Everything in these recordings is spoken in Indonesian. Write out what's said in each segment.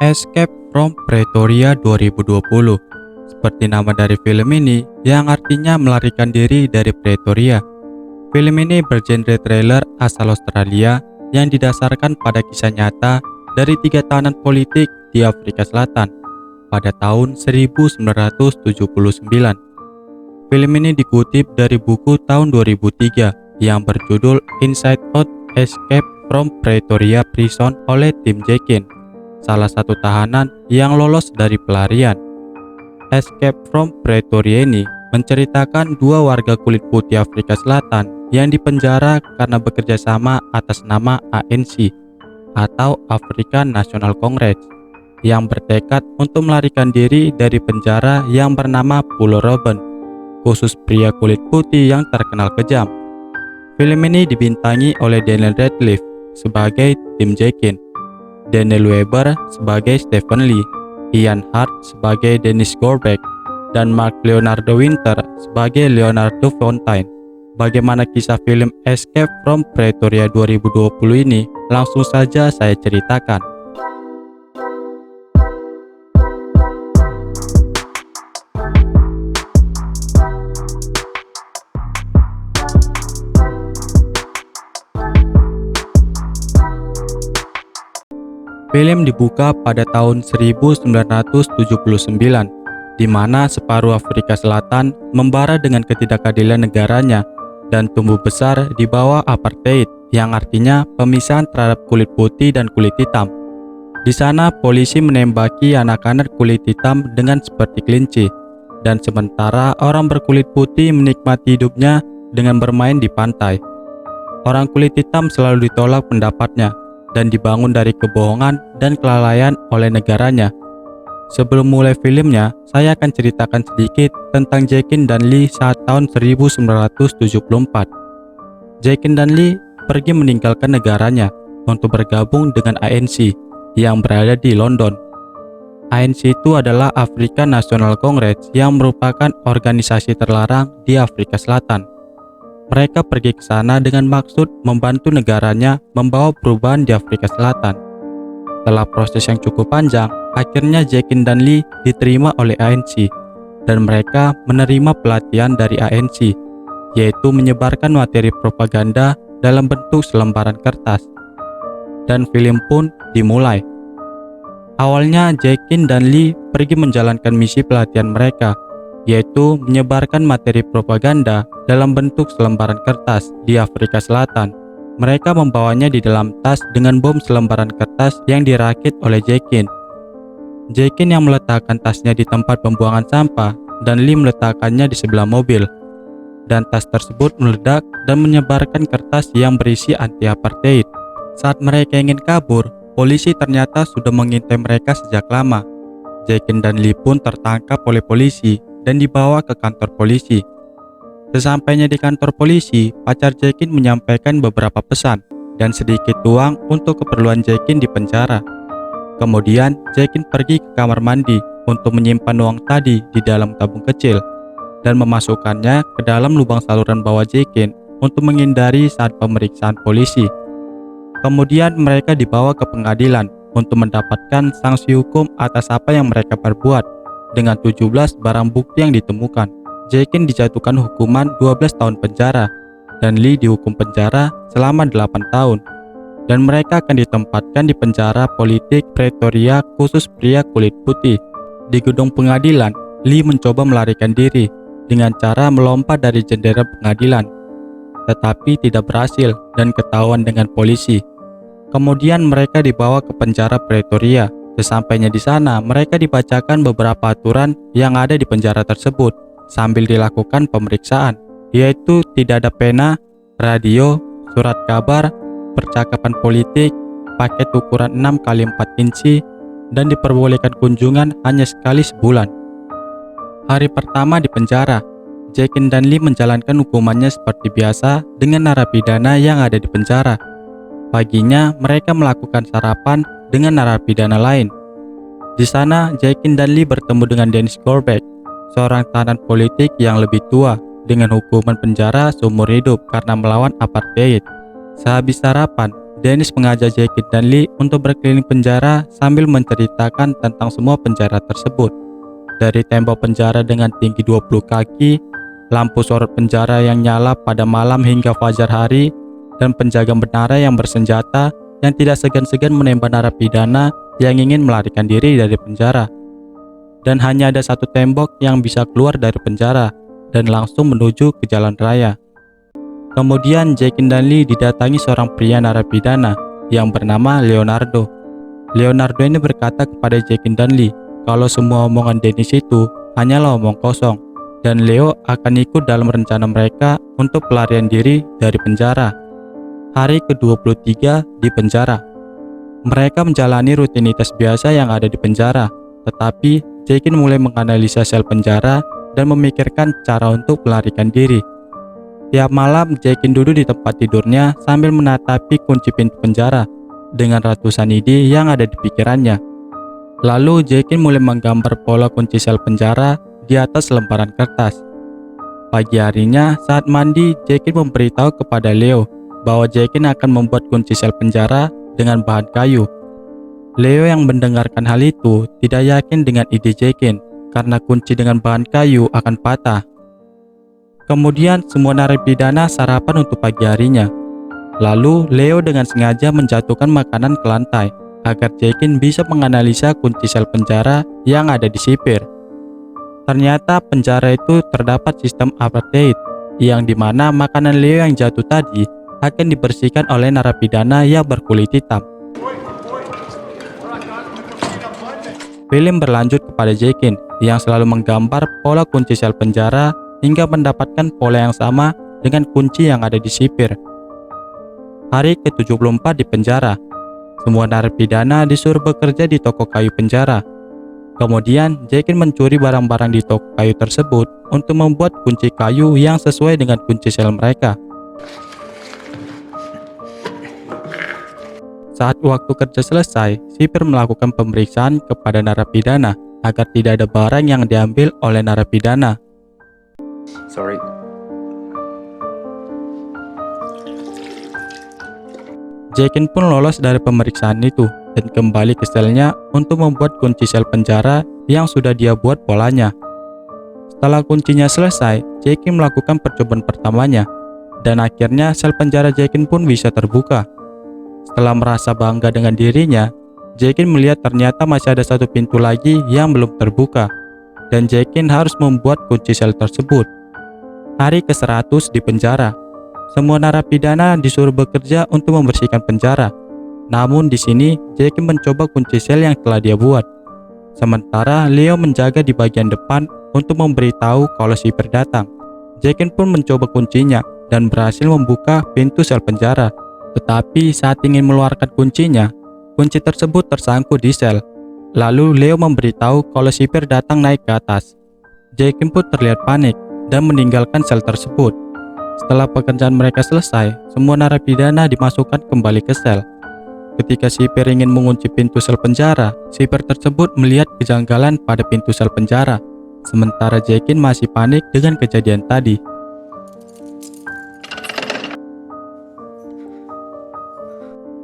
Escape from Pretoria 2020. Seperti nama dari film ini yang artinya melarikan diri dari Pretoria. Film ini bergenre thriller asal Australia yang didasarkan pada kisah nyata dari 3 tahanan politik di Afrika Selatan pada tahun 1979. Film ini dikutip dari buku tahun 2003 yang berjudul Inside Out: Escape from Pretoria Prison oleh Tim Jekin, salah satu tahanan yang lolos dari pelarian. Escape from Pretoria ini menceritakan 2 warga kulit putih Afrika Selatan yang dipenjara karena bekerja sama atas nama ANC atau African National Congress yang bertekad untuk melarikan diri dari penjara yang bernama Pulau Robben, khusus pria kulit putih yang terkenal kejam. Film ini dibintangi oleh Daniel Radcliffe sebagai Tim Jekin, Daniel Webber sebagai Stephen Lee, Ian Hart sebagai Dennis Gorbeck, dan Mark Leonardo Winter sebagai Leonardo Fontaine. Bagaimana kisah film Escape from Pretoria 2020 ini? Langsung saja saya ceritakan. Film dibuka pada tahun 1979, di mana separuh Afrika Selatan membara dengan ketidakadilan negaranya dan tumbuh besar di bawah apartheid, yang artinya pemisahan terhadap kulit putih dan kulit hitam. Di sana polisi menembaki anak-anak kulit hitam dengan seperti kelinci, dan sementara orang berkulit putih menikmati hidupnya dengan bermain di pantai. Orang kulit hitam selalu ditolak pendapatnya dan dibangun dari kebohongan dan kelalaian oleh negaranya. Sebelum mulai filmnya, saya akan ceritakan sedikit tentang Jekin dan Lee saat tahun 1974. Jekin dan Lee pergi meninggalkan negaranya untuk bergabung dengan ANC yang berada di London. ANC itu adalah African National Congress yang merupakan organisasi terlarang di Afrika Selatan. Mereka pergi ke sana dengan maksud membantu negaranya membawa perubahan di Afrika Selatan. Setelah proses yang cukup panjang, akhirnya Jekin dan Lee diterima oleh ANC dan mereka menerima pelatihan dari ANC, yaitu menyebarkan materi propaganda dalam bentuk selembaran kertas. Dan film pun dimulai. Awalnya Jekin dan Lee pergi menjalankan misi pelatihan mereka, yaitu menyebarkan materi propaganda dalam bentuk selembaran kertas di Afrika Selatan. Mereka membawanya di dalam tas dengan bom selembaran kertas yang dirakit oleh Jekin. Jekin yang meletakkan tasnya di tempat pembuangan sampah dan Lee meletakkannya di sebelah mobil. Dan tas tersebut meledak dan menyebarkan kertas yang berisi anti-apartheid. Saat mereka ingin kabur, polisi ternyata sudah mengintai mereka sejak lama. Jekin dan Lee pun tertangkap oleh polisi dan dibawa ke kantor polisi. Sesampainya di kantor polisi, pacar Jekin menyampaikan beberapa pesan dan sedikit uang untuk keperluan Jekin di penjara. Kemudian Jekin pergi ke kamar mandi untuk menyimpan uang tadi di dalam tabung kecil dan memasukkannya ke dalam lubang saluran bawah Jekin untuk menghindari saat pemeriksaan polisi. Kemudian mereka dibawa ke pengadilan untuk mendapatkan sanksi hukum atas apa yang mereka perbuat. Dengan 17 barang bukti yang ditemukan, Jekin dijatuhkan hukuman 12 tahun penjara dan Lee dihukum penjara selama 8 tahun. Dan mereka akan ditempatkan di penjara politik Pretoria khusus pria kulit putih. Di gedung pengadilan, Lee mencoba melarikan diri dengan cara melompat dari jendela pengadilan, tetapi tidak berhasil dan ketahuan dengan polisi. Kemudian mereka dibawa ke penjara Pretoria. Sesampainya di sana, mereka dibacakan beberapa aturan yang ada di penjara tersebut sambil dilakukan pemeriksaan, yaitu tidak ada pena, radio, surat kabar, percakapan politik, paket ukuran 6x4 inci, dan diperbolehkan kunjungan hanya sekali sebulan. Hari pertama di penjara, Jekin dan Lee menjalankan hukumannya seperti biasa dengan narapidana yang ada di penjara. Paginya, mereka melakukan sarapan dengan narapidana lain. Di sana, Jekin dan Lee bertemu dengan Dennis Gorbeck, seorang tahanan politik yang lebih tua dengan hukuman penjara seumur hidup karena melawan apartheid. Sehabis sarapan, Dennis mengajak Jekin dan Lee untuk berkeliling penjara sambil menceritakan tentang semua penjara tersebut. Dari tembok penjara dengan tinggi 20 kaki, lampu sorot penjara yang nyala pada malam hingga fajar hari, dan penjaga menara yang bersenjata yang tidak segan-segan menembak narapidana yang ingin melarikan diri dari penjara. Dan hanya ada satu tembok yang bisa keluar dari penjara dan langsung menuju ke jalan raya. Kemudian Jekin dan Lee didatangi seorang pria narapidana yang bernama Leonardo. Leonardo ini berkata kepada Jekin dan Lee kalau semua omongan Dennis itu hanyalah omong kosong, dan Leo akan ikut dalam rencana mereka untuk pelarian diri dari penjara. Hari ke-23 di penjara. Mereka menjalani rutinitas biasa yang ada di penjara, tetapi Jekin mulai menganalisa sel penjara dan memikirkan cara untuk melarikan diri. Tiap malam, Jekin duduk di tempat tidurnya sambil menatapi kunci pintu penjara dengan ratusan ide yang ada di pikirannya. Lalu, Jekin mulai menggambar pola kunci sel penjara di atas lembaran kertas. Pagi harinya, saat mandi, Jekin memberitahu kepada Leo bahwa Jekin akan membuat kunci sel penjara dengan bahan kayu. Leo yang mendengarkan hal itu tidak yakin dengan ide Jekin karena kunci dengan bahan kayu akan patah. Kemudian semua narapidana sarapan untuk pagi harinya. Lalu Leo dengan sengaja menjatuhkan makanan ke lantai agar Jekin bisa menganalisa kunci sel penjara yang ada di sipir. Ternyata penjara itu terdapat sistem apartheid yang dimana makanan Leo yang jatuh tadi akan dibersihkan oleh narapidana yang berkulit hitam. Film berlanjut kepada Jekin yang selalu menggambar pola kunci sel penjara hingga mendapatkan pola yang sama dengan kunci yang ada di sipir. Hari ke-74 di penjara. Semua narapidana disuruh bekerja di toko kayu penjara. Kemudian, Jekin mencuri barang-barang di toko kayu tersebut untuk membuat kunci kayu yang sesuai dengan kunci sel mereka. Saat waktu kerja selesai, sipir melakukan pemeriksaan kepada narapidana agar tidak ada barang yang diambil oleh narapidana. Sorry. Jekin pun lolos dari pemeriksaan itu dan kembali ke selnya untuk membuat kunci sel penjara yang sudah dia buat polanya. Setelah kuncinya selesai, Jekin melakukan percobaan pertamanya dan akhirnya sel penjara Jekin pun bisa terbuka. Setelah merasa bangga dengan dirinya, Jekin melihat ternyata masih ada satu pintu lagi yang belum terbuka dan Jekin harus membuat kunci sel tersebut. Hari ke-100 di penjara. Semua narapidana disuruh bekerja untuk membersihkan penjara. Namun di sini Jekin mencoba kunci sel yang telah dia buat. Sementara Leo menjaga di bagian depan untuk memberitahu kalau sipir datang. Jekin pun mencoba kuncinya dan berhasil membuka pintu sel penjara. Tetapi saat ingin mengeluarkan kuncinya, kunci tersebut tersangkut di sel. Lalu Leo memberitahu kalau sipir datang naik ke atas. Jekin pun terlihat panik dan meninggalkan sel tersebut. Setelah pekerjaan mereka selesai, semua narapidana dimasukkan kembali ke sel. Ketika sipir ingin mengunci pintu sel penjara, sipir tersebut melihat kejanggalan pada pintu sel penjara. Sementara Jekin masih panik dengan kejadian tadi.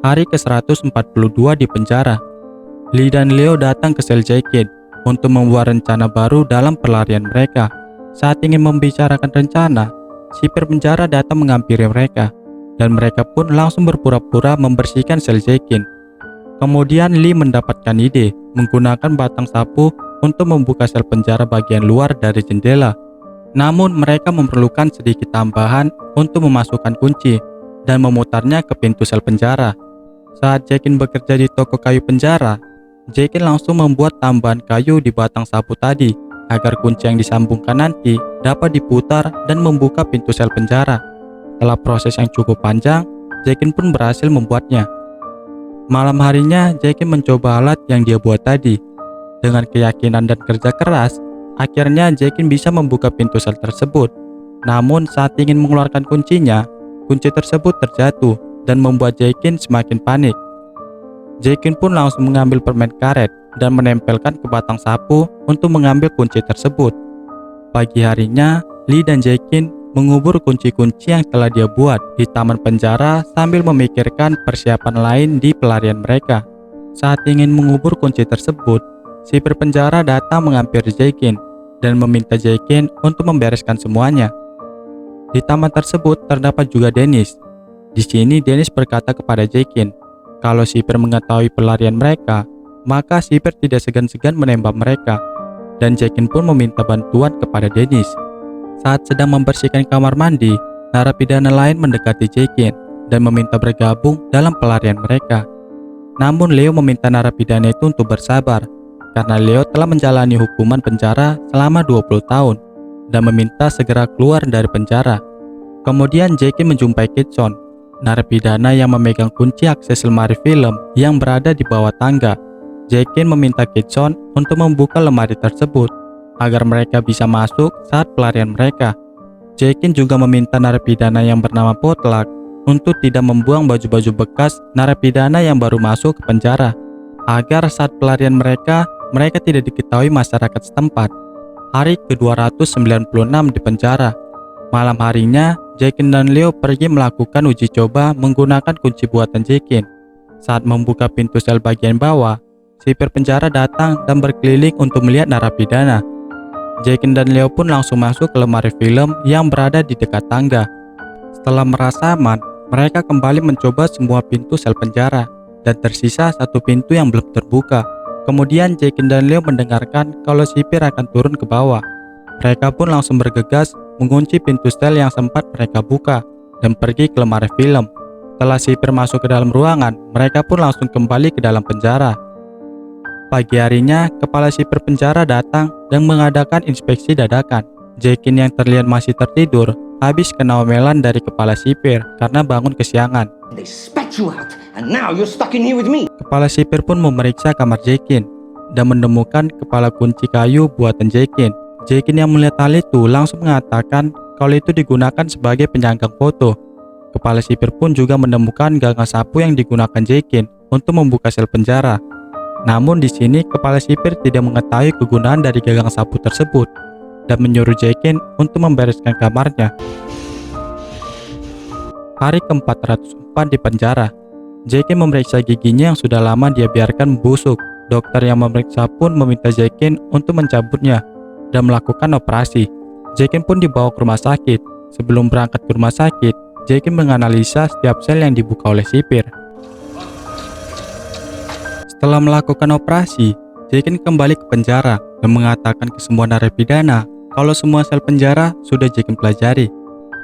Hari ke-142 di penjara. Lee dan Leo datang ke sel Jekin untuk membuat rencana baru dalam pelarian mereka. Saat ingin membicarakan rencana, sipir penjara datang menghampiri mereka, dan mereka pun langsung berpura-pura membersihkan sel Jekin. Kemudian Lee mendapatkan ide menggunakan batang sapu untuk membuka sel penjara bagian luar dari jendela. Namun mereka memerlukan sedikit tambahan untuk memasukkan kunci dan memutarnya ke pintu sel penjara. Saat Jekin bekerja di toko kayu penjara, Jekin langsung membuat tambahan kayu di batang sapu tadi agar kunci yang disambungkan nanti dapat diputar dan membuka pintu sel penjara. Setelah proses yang cukup panjang, Jekin pun berhasil membuatnya. Malam harinya, Jekin mencoba alat yang dia buat tadi. Dengan keyakinan dan kerja keras, akhirnya Jekin bisa membuka pintu sel tersebut. Namun saat ingin mengeluarkan kuncinya, kunci tersebut terjatuh dan membuat Jekin semakin panik. Jekin pun langsung mengambil permen karet dan menempelkan ke batang sapu untuk mengambil kunci tersebut. Pagi harinya, Lee dan Jekin mengubur kunci-kunci yang telah dia buat di taman penjara sambil memikirkan persiapan lain di pelarian mereka. Saat ingin mengubur kunci tersebut, sipir penjara datang menghampiri Jaikin dan meminta Jaikin untuk membereskan semuanya. Di taman tersebut terdapat juga Dennis. Di sini Dennis berkata kepada Jaikin, kalau sipir mengetahui pelarian mereka, maka sipir tidak segan-segan menembak mereka. Dan Jaikin pun meminta bantuan kepada Dennis. Saat sedang membersihkan kamar mandi, narapidana lain mendekati Jaikin dan meminta bergabung dalam pelarian mereka. Namun Leo meminta narapidana itu untuk bersabar, karena Leo telah menjalani hukuman penjara selama 20 tahun dan meminta segera keluar dari penjara. Kemudian Jaikin menjumpai Kitson, narapidana yang memegang kunci akses lemari film yang berada di bawah tangga. Jaikin meminta Kitson untuk membuka lemari tersebut agar mereka bisa masuk saat pelarian mereka. Jaikin juga meminta narapidana yang bernama Potluck untuk tidak membuang baju-baju bekas narapidana yang baru masuk ke penjara, agar saat pelarian mereka tidak diketahui masyarakat setempat. Hari ke-296 di penjara. Malam harinya, Jaikin dan Leo pergi melakukan uji coba menggunakan kunci buatan Jaikin. Saat membuka pintu sel bagian bawah, sipir penjara datang dan berkeliling untuk melihat narapidana. Jaikin dan Leo pun langsung masuk ke lemari film yang berada di dekat tangga. Setelah merasa aman, mereka kembali mencoba semua pintu sel penjara dan tersisa satu pintu yang belum terbuka. Kemudian Jaikin dan Leo mendengarkan kalau sipir akan turun ke bawah. Mereka pun langsung bergegas mengunci pintu sel yang sempat mereka buka dan pergi ke lemari film. Setelah sipir masuk ke dalam ruangan, mereka pun langsung kembali ke dalam penjara. Pagi harinya, kepala sipir penjara datang dan mengadakan inspeksi dadakan. Jaikin yang terlihat masih tertidur, habis kena omelan dari kepala sipir karena bangun kesiangan. They spat you out, and now you're stuck in here with me. Kepala sipir pun memeriksa kamar Jaikin dan menemukan kepala kunci kayu buatan Jaikin. Jaikin yang melihat hal itu langsung mengatakan kalau itu digunakan sebagai penyanggang foto. Kepala sipir pun juga menemukan gagang sapu yang digunakan Jaikin untuk membuka sel penjara. Namun di sini kepala sipir tidak mengetahui kegunaan dari gagang sapu tersebut dan menyuruh Jaikin untuk membereskan kamarnya. Hari ke-404 di penjara. Jaikin memeriksa giginya yang sudah lama dia biarkan membusuk. Dokter yang memeriksa pun meminta Jaikin untuk mencabutnya dan melakukan operasi. Jaikin pun dibawa ke rumah sakit. Sebelum berangkat ke rumah sakit, Jaikin menganalisa setiap sel yang dibuka oleh sipir. Setelah melakukan operasi, Jaikin kembali ke penjara dan mengatakan ke semua narapidana kalau semua sel penjara sudah Jaikin pelajari.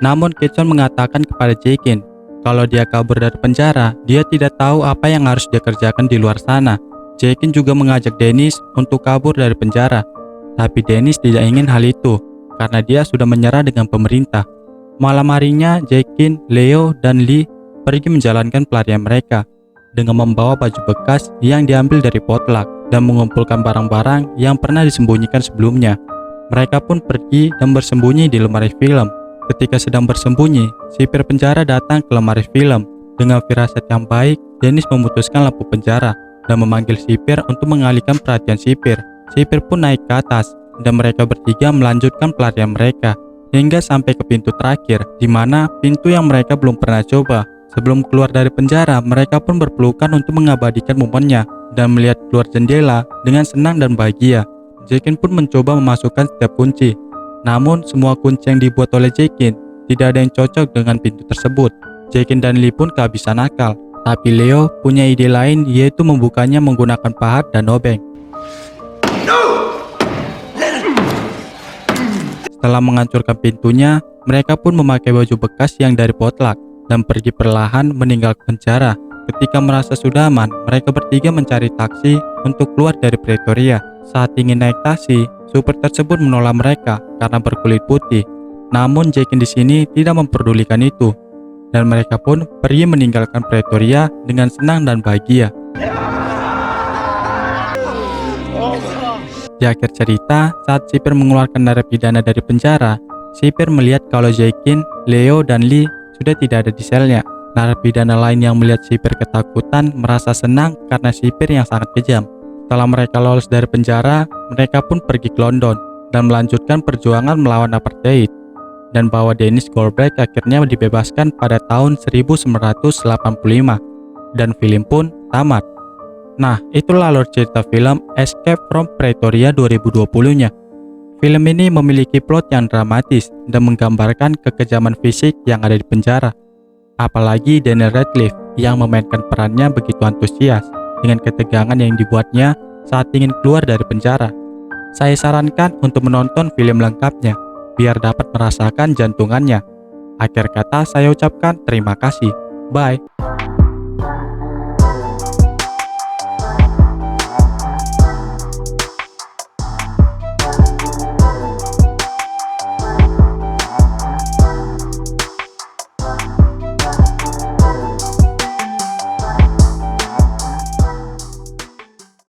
Namun Kitson mengatakan kepada Jaikin kalau dia kabur dari penjara, dia tidak tahu apa yang harus dia kerjakan di luar sana. Jaikin juga mengajak Dennis untuk kabur dari penjara, tapi Dennis tidak ingin hal itu karena dia sudah menyerah dengan pemerintah. Malam harinya, Jaikin, Leo, dan Lee pergi menjalankan pelarian mereka dengan membawa baju bekas yang diambil dari Potluck dan mengumpulkan barang-barang yang pernah disembunyikan sebelumnya. Mereka pun pergi dan bersembunyi di lemari film. Ketika sedang bersembunyi, sipir penjara datang ke lemari film. Dengan firasat yang baik, Dennis memutuskan lampu penjara dan memanggil sipir untuk mengalihkan perhatian sipir. Sipir pun naik ke atas dan mereka bertiga melanjutkan pelarian mereka hingga sampai ke pintu terakhir, di mana pintu yang mereka belum pernah coba. Sebelum keluar dari penjara, mereka pun berpelukan untuk mengabadikan momennya dan melihat keluar jendela dengan senang dan bahagia. Jaikin pun mencoba memasukkan setiap kunci. Namun, semua kunci yang dibuat oleh Jaikin tidak ada yang cocok dengan pintu tersebut. Jaikin dan Lee pun kehabisan akal. Tapi Leo punya ide lain, yaitu membukanya menggunakan pahat dan obeng. Setelah menghancurkan pintunya, mereka pun memakai baju bekas yang dari Potluck dan pergi perlahan meninggalkan penjara. Ketika merasa sudah aman, mereka bertiga mencari taksi untuk keluar dari Pretoria. Saat ingin naik taksi, supir tersebut menolak mereka karena berkulit putih. Namun Jaikin di sini tidak memperdulikan itu, dan mereka pun pergi meninggalkan Pretoria dengan senang dan bahagia. Di akhir cerita, saat sipir mengeluarkan narapidana dari penjara, sipir melihat kalau Jaikin, Leo, dan Lee sudah tidak ada di selnya. Narapidana lain yang melihat sipir ketakutan merasa senang karena sipir yang sangat kejam. Setelah mereka lolos dari penjara, mereka pun pergi ke London dan melanjutkan perjuangan melawan apartheid. dan bahwa Dennis Goldberg akhirnya dibebaskan pada tahun 1985 dan film pun tamat. Nah, itulah alur cerita film Escape from Pretoria 2020-nya. Film ini memiliki plot yang dramatis dan menggambarkan kekejaman fisik yang ada di penjara. Apalagi Daniel Radcliffe yang memainkan perannya begitu antusias dengan ketegangan yang dibuatnya saat ingin keluar dari penjara. Saya sarankan untuk menonton film lengkapnya, biar dapat merasakan jantungannya. Akhir kata saya ucapkan terima kasih. Bye.